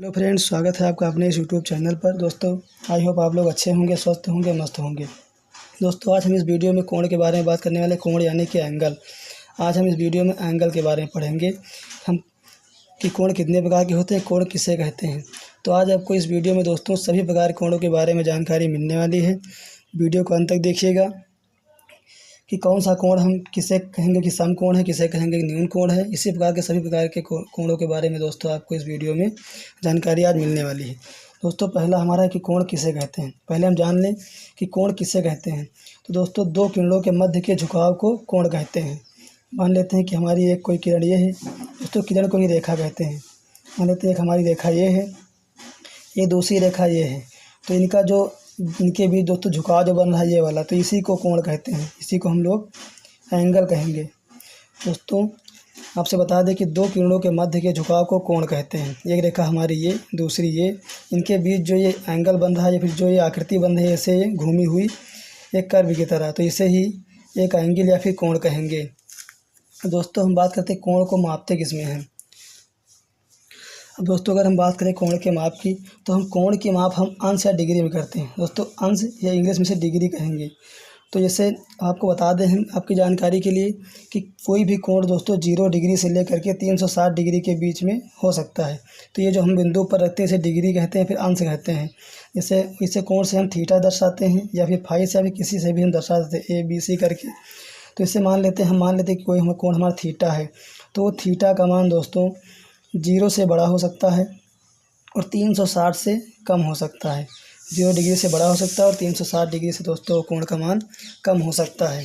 Hello friends, स्वागत है आपका अपने इस यूट्यूब चैनल पर। दोस्तों, आई होप आप लोग अच्छे होंगे, स्वस्थ होंगे, मस्त होंगे। दोस्तों, आज हम इस वीडियो में कोण के बारे में बात करने वाले। कोण यानी कि एंगल। आज हम इस वीडियो में एंगल के बारे में पढ़ेंगे हम कि कोण कितने प्रकार के होते हैं, कोण किसे कहते हैं। तो आज आपको इस वीडियो में दोस्तों सभी प्रकार के कोणों के बारे में जानकारी मिलने वाली है। वीडियो को अंत तक देखिएगा कि कौन सा कोण हम किसे कहेंगे कि समकोण है, किसे कहेंगे कि न्यून कोण है। इसी प्रकार के सभी प्रकार के कोणों के बारे में दोस्तों आपको इस वीडियो में जानकारी आज मिलने वाली है। दोस्तों, पहला हमारा है कि कोण किसे कहते हैं। पहले हम जान लें कि कोण किसे कहते हैं। तो दोस्तों, दो किरणों के मध्य के झुकाव को कोण कहते हैं। मान लेते हैं कि हमारी एक कोई किरण ये है। दोस्तों, किरण को ही रेखा कहते हैं। मान लेते हैं एक हमारी रेखा ये है, ये दूसरी रेखा ये है। तो इनके बीच दोस्तों झुकाव जो बन रहा है ये वाला, तो इसी को कोण कहते हैं। इसी को हम लोग एंगल कहेंगे। दोस्तों, आपसे बता दें कि दो किरणों के मध्य के झुकाव को कोण कहते हैं। एक रेखा हमारी ये, दूसरी ये, इनके बीच जो ये एंगल बन रहा है या फिर जो ये आकृति बन रही है, ऐसे ये घूमी हुई एक कर्व की तरह, तो इसे ही एक एंगल या फिर कोण कहेंगे। दोस्तों, हम बात करते हैं कोण को मापते किसमें हैं। अब दोस्तों, अगर हम बात करें कोण के माप की, तो हम कोण की माप हम अंश या डिग्री में करते हैं। दोस्तों, अंश या इंग्लिश में से डिग्री कहेंगे। तो जैसे आपको बता दें हम आपकी जानकारी के लिए कि कोई भी कोण दोस्तों 0 डिग्री से लेकर के 360 डिग्री के बीच में हो सकता है। तो ये जो हम बिंदु पर रखते हैं इसे डिग्री कहते हैं, फिर अंश कहते हैं। जैसे इसे कोण से हम थीटा दर्शाते हैं या फिर फाई से या फिर किसी से भी हम दर्शा देते हैं, ABC करके। तो इसे मान लेते हैं कि कोई कोण हमारा थीटा है। तो वो थीटा का मान दोस्तों 0 से बड़ा हो सकता है और 360 से कम हो सकता है। 0 डिग्री से बड़ा हो सकता है और 360 डिग्री से दोस्तों कोण का मान कम हो सकता है।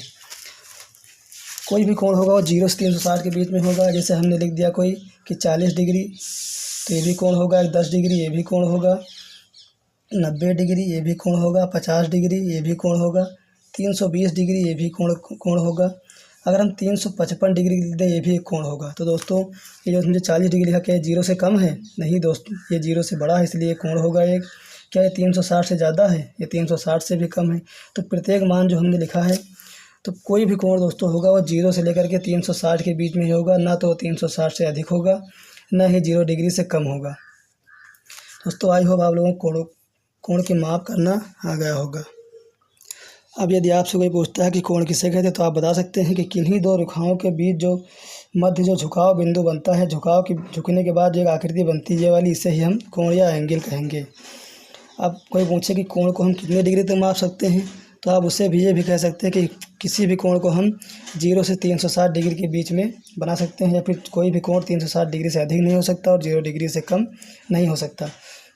कोई भी कोण होगा वो 0 से 360 के बीच में होगा। जैसे हमने लिख दिया कोई कि 40 डिग्री, तो ये भी कोण होगा। 10 डिग्री ये भी कोण होगा। 90 डिग्री ये भी कोण होगा। 50 डिग्री ये भी कोण होगा। 320 डिग्री ये भी कोण होगा। अगर हम 355 डिग्री लिख दें ये भी एक कोण होगा। तो दोस्तों, ये जो मुझे 40 डिग्री लिखा, क्या 0 से कम है? नहीं दोस्तों, ये 0 से बड़ा है, इसलिए कोण होगा एक। क्या ये 360 से ज़्यादा है? ये 360 से भी कम है। तो प्रत्येक मान जो हमने लिखा है, तो कोई भी कोण दोस्तों होगा वो 0 से लेकर के 360 के बीच में ही होगा। ना तो 360 से अधिक होगा, ना ही 0 डिग्री से कम होगा। दोस्तों, आई होप आप लोगों को कोण की माप करना आ गया होगा। अब यदि आपसे कोई पूछता है कि कोण किसे कहते हैं, तो आप बता सकते हैं कि किन्हीं दो रेखाओं के बीच जो मध्य जो झुकाव बिंदु बनता है, झुकने के बाद जो एक आकृति बनती है ये वाली, इसे ही हम कोण या एंगल कहेंगे। अब कोई पूछे कि कोण को हम कितने डिग्री तक माप सकते हैं, तो आप उसे भी ये भी कह सकते हैं कि किसी भी कोण को हम 0 से 360 डिग्री के बीच में बना सकते हैं, या फिर कोई भी कोण 360 डिग्री से अधिक नहीं हो सकता और 0 डिग्री से कम नहीं हो सकता।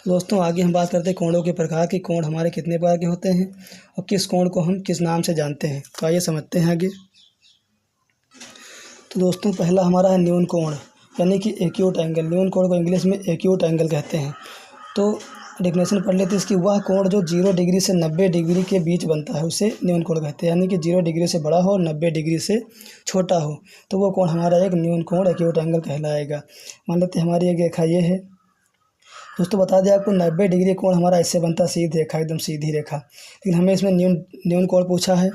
तो दोस्तों, आगे हम बात करते हैं कोणों के प्रकार की। कोण हमारे कितने प्रकार के होते हैं और किस कोण को हम किस नाम से जानते हैं, तो आइए समझते हैं आगे। तो दोस्तों, पहला हमारा है न्यून कोण यानी कि एक्यूट एंगल। न्यून कोण को इंग्लिश में एक्यूट एंगल कहते हैं। तो डेफिनेशन पढ़ लेते हैं इसकी। वह कोण जो 0 डिग्री से 90 डिग्री के बीच बनता है उसे न्यून कोण कहते हैं। यानी कि 0 डिग्री से बड़ा हो और 90 डिग्री से छोटा हो, तो वो कोण हमारा एक न्यून कोण एक्यूट एंगल कहलाएगा। मान लेते हैं हमारी एक रेखा ये है। दोस्तों, बता दें आपको 90 डिग्री कोण हमारा ऐसे बनता है, सीधी रेखा, एकदम सीधी रेखा। लेकिन हमें इसमें न्यून कोण पूछा है,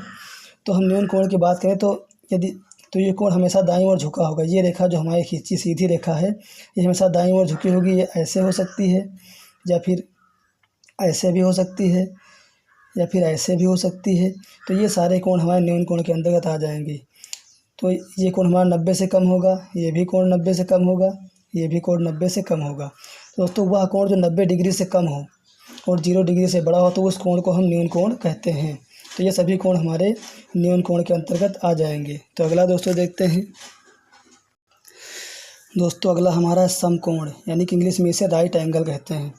तो हम न्यून कोण की बात करें तो ये कोण हमेशा दाईं ओर झुका होगा। ये रेखा जो हमारी खींची सीधी रेखा है, ये हमेशा दाईं ओर झुकी होगी। ये ऐसे हो सकती है या फिर ऐसे भी हो सकती है या फिर ऐसे भी हो सकती है। तो ये सारे कोण हमारे न्यून कोण के अंतर्गत आ जाएंगे। तो ये कोण हमारा 90 से कम होगा, ये भी कोण 90 से कम होगा, ये भी कोण 90 से कम होगा। दोस्तों, वह कोण जो 90 डिग्री से कम हो और 0 डिग्री से बड़ा हो, तो उस कोण को हम न्यून कोण कहते हैं। तो ये सभी कोण हमारे न्यून कोण के अंतर्गत आ जाएंगे। तो अगला दोस्तों देखते हैं। दोस्तों, अगला हमारा समकोण यानी कि इंग्लिश में इसे राइट एंगल कहते हैं।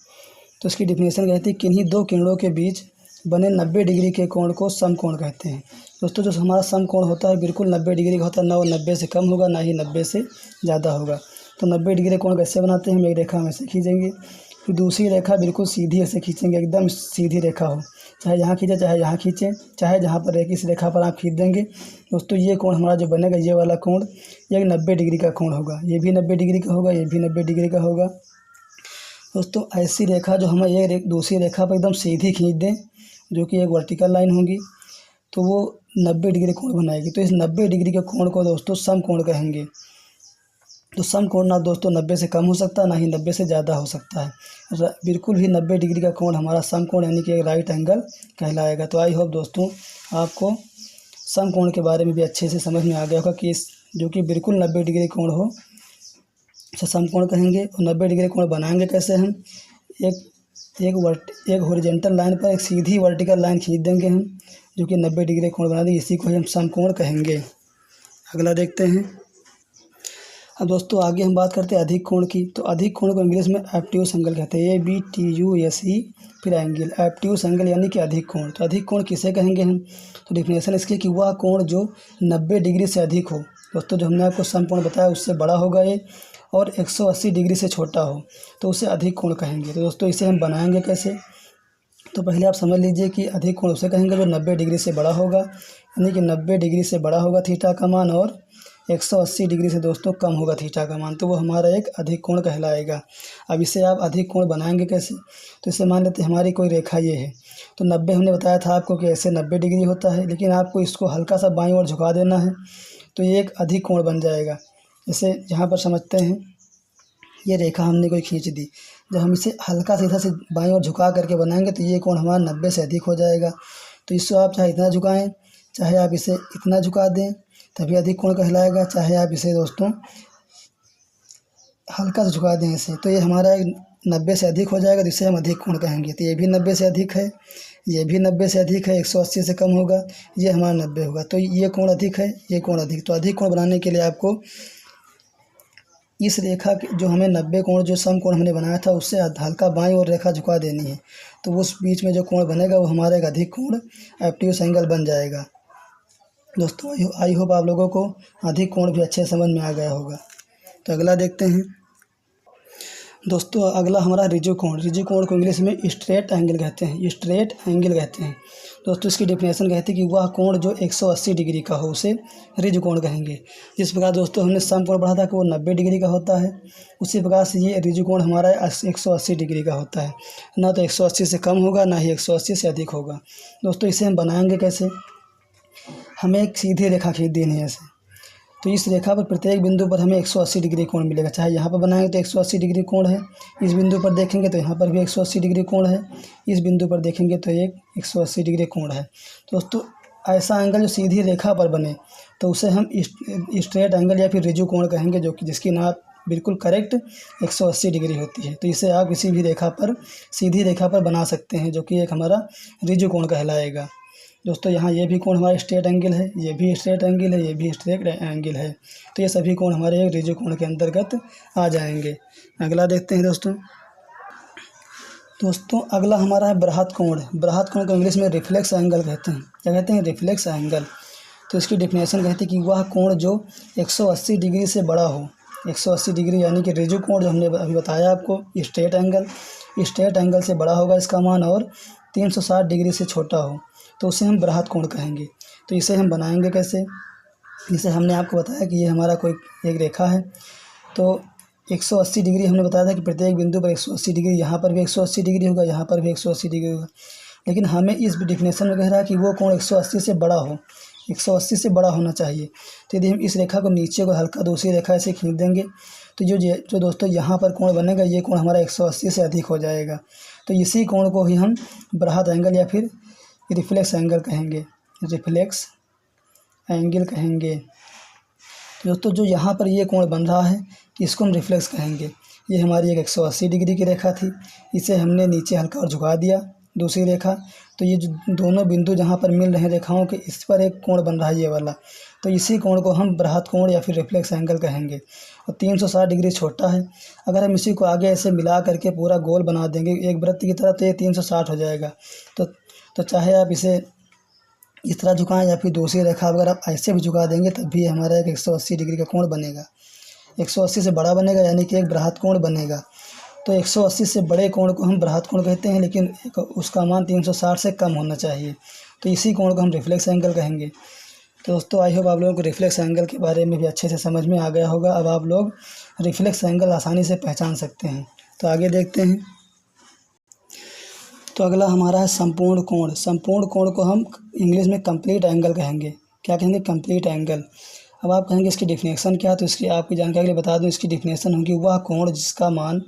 तो इसकी डिफिनेशन कहती है किन्हीं दो किरणों के बीच बने 90 डिग्री के कोण को समकोण कहते हैं। दोस्तों, जो हमारा समकोण होता है बिल्कुल 90 डिग्री का होता है। ना वो 90 से कम होगा, ना ही 90 से ज़्यादा होगा। तो 90 डिग्री कोण कैसे बनाते हैं, हम एक रेखा में से खींचेंगे, फिर दूसरी रेखा बिल्कुल सीधी ऐसे खींचेंगे, एकदम सीधी रेखा हो। चाहे यहाँ खींचे, चाहे यहाँ खींचें, चाहे जहाँ पर रहेगी इस रेखा पर आप खींच देंगे। दोस्तों, ये कोण हमारा जो बनेगा, ये वाला कोण, ये 90 डिग्री का कोण होगा। ये भी 90 डिग्री का होगा, ये भी 90 डिग्री का होगा। दोस्तों, ऐसी रेखा जो हम दूसरी रेखा पर एकदम सीधी खींच दें, जो कि एक वर्टिकल लाइन होगी, तो वो 90 डिग्री कोण बनाएगी। तो इस 90 डिग्री के कोण को दोस्तों समकोण कहेंगे। तो समकोण ना दोस्तों 90 से कम हो सकता, ना ही 90 से ज़्यादा हो सकता है। बिल्कुल ही 90 डिग्री का कोण हमारा समकोण यानी कि राइट एंगल कहलाएगा। तो आई होप दोस्तों आपको समकोण के बारे में भी अच्छे से समझ में आ गया होगा कि जो कि बिल्कुल 90 डिग्री कोण हो उसे समकोण कहेंगे। और 90 डिग्री कोण बनाएंगे कैसे हम, एक हॉरिजॉन्टल लाइन पर एक सीधी वर्टिकल लाइन खींच देंगे हम, जो कि 90 डिग्री कोण बना देंगे, इसी को हम समकोण कहेंगे। अगला देखते हैं। अब दोस्तों आगे हम बात करते हैं अधिक कोण की। तो अधिक कोण को इंग्लिश में ऑब्ट्यूज एंगल कहते हैं, ABTUSE फिर एंगल, ऑब्ट्यूज एंगल यानी कि अधिक कोण। तो अधिक कोण किसे कहेंगे हम, तो डेफिनेशन इसकी कि वह कोण जो 90 डिग्री से अधिक हो। दोस्तों जो हमने आपको समकोण बताया उससे बड़ा होगा ये, और 180 डिग्री से छोटा हो तो उसे अधिक कोण कहेंगे। तो दोस्तों इसे हम बनाएंगे कैसे, तो पहले आप समझ लीजिए कि अधिक कोण उसे कहेंगे जो 90 डिग्री से बड़ा होगा, यानी कि 90 डिग्री से बड़ा होगा थीटा का मान, और 180 डिग्री से दोस्तों कम होगा थीटा का मान, तो वो हमारा एक अधिक कोण कहलाएगा। अब इसे आप अधिक कोण बनाएंगे कैसे, तो इसे मान लेते हैं हमारी कोई रेखा ये है। तो 90 हमने बताया था आपको कि ऐसे 90 डिग्री होता है, लेकिन आपको इसको हल्का सा बाईं ओर झुका देना है तो ये एक अधिक कोण बन जाएगा। जैसे यहाँ पर समझते हैं, ये रेखा हमने कोई खींच दी, जब हम इसे हल्का सा इधर से बाईं ओर झुका करके बनाएंगे तो ये कोण हमारा 90 से अधिक हो जाएगा। तो इसको आप चाहे इतना झुकाएं, चाहे आप इसे इतना झुका दें, तभी अधिक कोण कहलाएगा, चाहे आप इसे दोस्तों हल्का से झुका दें इसे, तो ये हमारा 90 से अधिक हो जाएगा, जिसे हम अधिक कोण कहेंगे। तो ये भी 90 से अधिक है, ये भी 90 से अधिक है, 180 से कम होगा, ये हमारा 90 होगा, तो ये कोण अधिक है, ये कोण अधिक। तो अधिक कोण बनाने के लिए आपको इस रेखा के जो हमें 90 कोण जो समकोण हमने बनाया था उससे हल्का बाईं ओर रेखा झुका देनी है, तो उस बीच में जो कोण बनेगा वो हमारा एक अधिक कोण ऑब्ट्यूज एंगल बन जाएगा। दोस्तों आई होप आप लोगों को अधिक कोण भी अच्छे समझ में आ गया होगा। तो अगला देखते हैं। दोस्तों अगला हमारा रिजु कोण। रिजु कोण को इंग्लिश में स्ट्रेट एंगल कहते हैं, स्ट्रेट एंगल कहते हैं। दोस्तों इसकी डेफिनेशन कहती है कि वह कोण जो 180 डिग्री का हो उसे रिजु कोण कहेंगे। जिस प्रकार दोस्तों हमने समकोण पढ़ा था कि वो 90 डिग्री का होता है, उसी प्रकार से ये रिजु कोण हमारा 180 डिग्री का होता है, ना तो 180 से कम होगा ना ही 180 से अधिक होगा। दोस्तों इसे हम बनाएंगे कैसे, हमें एक सीधी रेखा खींच देनी है ऐसे, तो इस रेखा पर प्रत्येक बिंदु पर हमें 180 डिग्री कोण मिलेगा। चाहे यहाँ पर बनाएंगे तो 180 डिग्री कोण है, इस बिंदु पर देखेंगे तो यहाँ पर भी 180 डिग्री कोण है, इस बिंदु पर देखेंगे तो एक 180 डिग्री कोण है। दोस्तों ऐसा एंगल जो सीधी रेखा पर बने तो उसे हम स्ट्रेट एंगल या फिर रिजु कोण कहेंगे, जो कि जिसकी नाप बिल्कुल करेक्ट 180 डिग्री होती है। तो इसे आप किसी भी रेखा पर, सीधी रेखा पर बना सकते हैं, जो कि एक हमारा रिजु कोण कहलाएगा। दोस्तों यहाँ ये भी कोण हमारा स्ट्रेट एंगल है, ये भी स्ट्रेट एंगल है, ये भी स्ट्रेट एंगल है, तो ये सभी कोण हमारे एक रिजु कोण के अंतर्गत आ जाएंगे। अगला देखते हैं दोस्तों अगला हमारा है बृहत कोण। बृहत कोण को इंग्लिश में रिफ्लेक्स एंगल कहते हैं। क्या कहते हैं, रिफ्लेक्स एंगल। तो इसकी डेफिनेशन कहती है कि वह कोण जो 180 डिग्री से बड़ा हो, 180 डिग्री यानी कि रिजु कोण जो हमने अभी बताया आपको, स्ट्रेट एंगल से बड़ा होगा इसका मान, और 360 डिग्री से छोटा हो तो उसे हम बृहत कोण कहेंगे। तो इसे हम बनाएंगे कैसे, इसे हमने आपको बताया कि ये हमारा कोई एक रेखा है, तो 180 डिग्री हमने बताया था कि प्रत्येक बिंदु पर 180 डिग्री, यहाँ पर भी 180 डिग्री होगा, यहाँ पर भी 180 डिग्री होगा, लेकिन हमें इस डेफिनेशन में कह रहा है कि वो कोण 180 से बड़ा हो, 180 से बड़ा होना चाहिए। तो यदि हम इस रेखा को नीचे को हल्का दूसरी रेखा से खींच देंगे तो जो दोस्तों यहाँ पर कोण बनेगा, ये कोण हमारा 180 से अधिक हो जाएगा। तो इसी कोण को ही हम बृहत एंगल या फिर रिफ्लेक्स एंगल कहेंगे, रिफ्लेक्स एंगल कहेंगे। दोस्तों जो यहाँ पर ये कोण बन रहा है इसको हम रिफ्लेक्स कहेंगे। ये हमारी एक 180 डिग्री की रेखा थी, इसे हमने नीचे हल्का और झुका दिया दूसरी रेखा, तो ये जो दोनों बिंदु जहाँ पर मिल रहे हैं रेखाओं के, इस पर एक कोण बन रहा है ये वाला, तो इसी कोण को हम बृहत कोण या फिर रिफ्लेक्स एंगल कहेंगे। और 360 डिग्री छोटा है, अगर हम इसी को आगे ऐसे मिला करके पूरा गोल बना देंगे एक वृत्त की तरह, तो ये 360 हो जाएगा। तो चाहे आप इसे इस तरह झुकाएं या फिर दूसरी रेखा अगर आप ऐसे भी झुका देंगे तब भी हमारा एक 180 डिग्री का कोण बनेगा, 180 से बड़ा बनेगा, यानी कि एक बृहत कोण बनेगा। तो 180 से बड़े कोण को हम बृहत कोण कहते हैं, लेकिन उसका मान 360 से कम होना चाहिए, तो इसी कोण को हम रिफ्लेक्स एंगल कहेंगे। तो दोस्तों आई होप आप लोगों को रिफ्लेक्स एंगल के बारे में भी अच्छे से समझ में आ गया होगा। अब आप लोग रिफ्लेक्स एंगल आसानी से पहचान सकते हैं। तो आगे देखते हैं। तो अगला हमारा है संपूर्ण कोण। संपूर्ण कोण को हम इंग्लिश में कंप्लीट एंगल कहेंगे। क्या कहेंगे, कंप्लीट एंगल। अब आप कहेंगे इसकी डेफिनेशन क्या है, तो इसकी आपकी जानकारी के लिए बता दूं, इसकी डेफिनेशन होगी वह कोण जिसका मान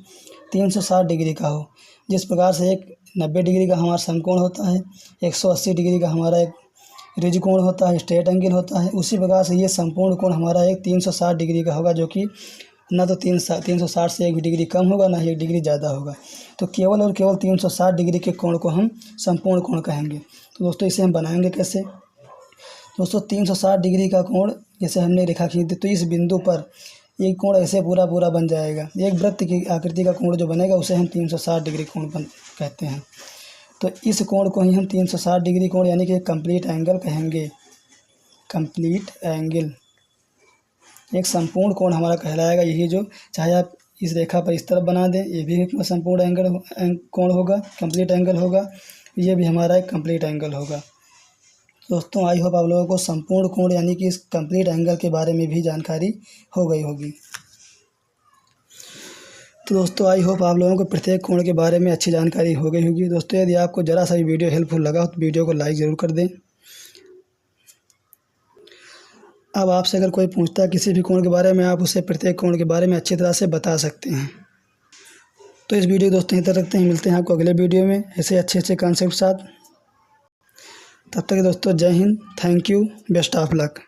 360 डिग्री का हो। जिस प्रकार से एक 90 डिग्री का हमारा समकोण होता है, 180 डिग्री का हमारा एक रिज कोण होता है, स्ट्रेट एंगल होता है, उसी प्रकार से ये संपूर्ण कोण हमारा एक 360 डिग्री का होगा, जो कि ना तो 360 से 1 डिग्री कम होगा, ना ही 1 डिग्री ज़्यादा होगा। तो केवल और केवल 360 डिग्री के कोण को हम संपूर्ण कोण कहेंगे। तो दोस्तों इसे हम बनाएंगे कैसे? दोस्तों 360 डिग्री का कोण जैसे हमने रेखा खींच दी, तो इस बिंदु पर एक कोण ऐसे पूरा बन जाएगा। एक वृत्त की आकृति का कोण जो बनेगा उसे हम 360 डिग्री कोण कहते हैं। तो इस कोण को ही हम 360 डिग्री कोण यानी कि कंप्लीट एंगल कहेंगे। कंप्लीट एंगल एक संपूर्ण कोण हमारा कहलाएगा। यही जो चाहे आप इस रेखा पर इस तरफ बना दें, ये भी एक संपूर्ण एंगल कोण होगा, कंप्लीट एंगल होगा। ये भी हमारा एक कंप्लीट एंगल होगा। दोस्तों आई होप आप लोगों को संपूर्ण कोण यानी कि इस कंप्लीट एंगल के बारे में भी जानकारी हो गई होगी। तो दोस्तों आई होप आप लोगों को प्रत्येक कोण के बारे में अच्छी जानकारी हो गई होगी। दोस्तों यदि आपको ज़रा सा भी वीडियो हेल्पफुल लगा तो वीडियो को लाइक ज़रूर कर दें। अब आपसे अगर कोई पूछता है किसी भी कोण के बारे में, आप उसे प्रत्येक कोण के बारे में अच्छी तरह से बता सकते हैं। तो इस वीडियो को दोस्तों यहीं तक रखते हैं, मिलते हैं आपको अगले वीडियो में ऐसे अच्छे कॉन्सेप्ट साथ। तब तक दोस्तों जय Hind, thank you, best of luck.